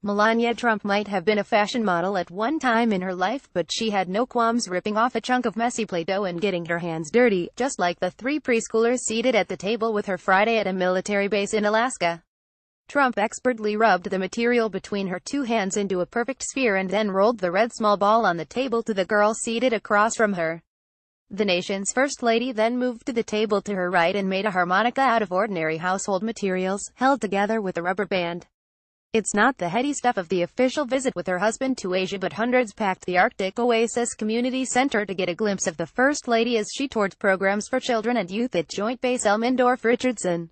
Melania Trump might have been a fashion model at one time in her life, but she had no qualms ripping off a chunk of messy Play-Doh and getting her hands dirty, just like the three preschoolers seated at the table with her Friday at a military base in Alaska. Trump expertly rubbed the material between her two hands into a perfect sphere and then rolled the red small ball on the table to the girl seated across from her. The nation's first lady then moved to the table to her right and made a harmonica out of ordinary household materials, held together with a rubber band. It's not the heady stuff of the official visit with her husband to Asia, but hundreds packed the Arctic Oasis Community Center to get a glimpse of the First Lady as she toured programs for children and youth at Joint Base Elmendorf-Richardson.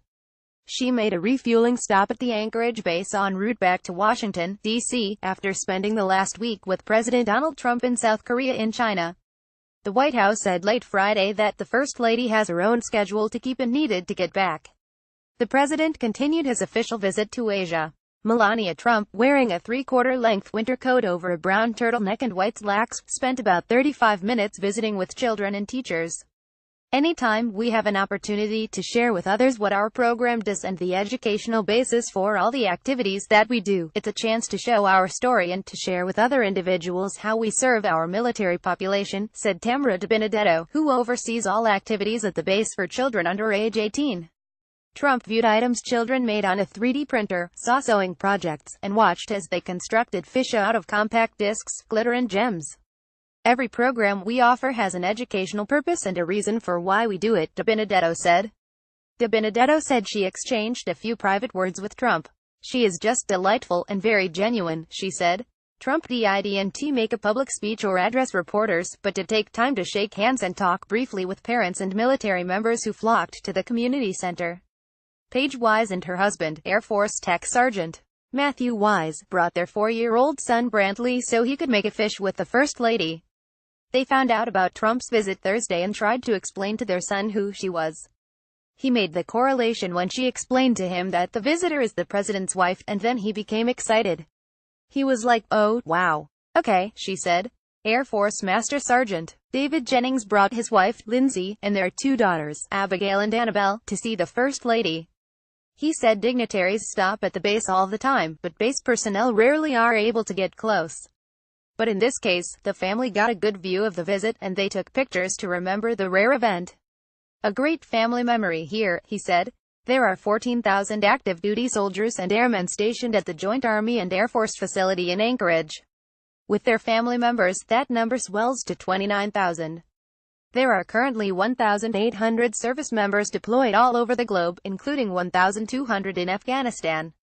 She made a refueling stop at the Anchorage base en route back to Washington, D.C., after spending the last week with President Donald Trump in South Korea and China. The White House said late Friday that the First Lady has her own schedule to keep and needed to get back. The president continued his official visit to Asia. Melania Trump, wearing a three-quarter-length winter coat over a brown turtleneck and white slacks, spent about 35 minutes visiting with children and teachers. Anytime we have an opportunity to share with others what our program does and the educational basis for all the activities that we do, it's a chance to show our story and to share with other individuals how we serve our military population, said Tamara DiBenedetto, who oversees all activities at the base for children under age 18. Trump viewed items children made on a 3D printer, saw sewing projects, and watched as they constructed fish out of compact discs, glitter and gems. Every program we offer has an educational purpose and a reason for why we do it, DiBenedetto said. DiBenedetto said she exchanged a few private words with Trump. She is just delightful and very genuine, she said. Trump didn't make a public speech or address reporters, but did take time to shake hands and talk briefly with parents and military members who flocked to the community center. Paige Wise and her husband, Air Force Tech Sergeant Matthew Wise, brought their 4-year-old son Brantley so he could make a fish with the First Lady. They found out about Trump's visit Thursday and tried to explain to their son who she was. He made the correlation when she explained to him that the visitor is the president's wife, and then he became excited. He was like, "Oh, wow. Okay," she said. Air Force Master Sergeant David Jennings brought his wife, Lindsay, and their 2 daughters, Abigail and Annabelle, to see the First Lady. He said dignitaries stop at the base all the time, but base personnel rarely are able to get close. But in this case, the family got a good view of the visit, and they took pictures to remember the rare event. A great family memory here, he said. There are 14,000 active duty soldiers and airmen stationed at the Joint Army and Air Force facility in Anchorage. With their family members, that number swells to 29,000. There are currently 1,800 service members deployed all over the globe, including 1,200 in Afghanistan.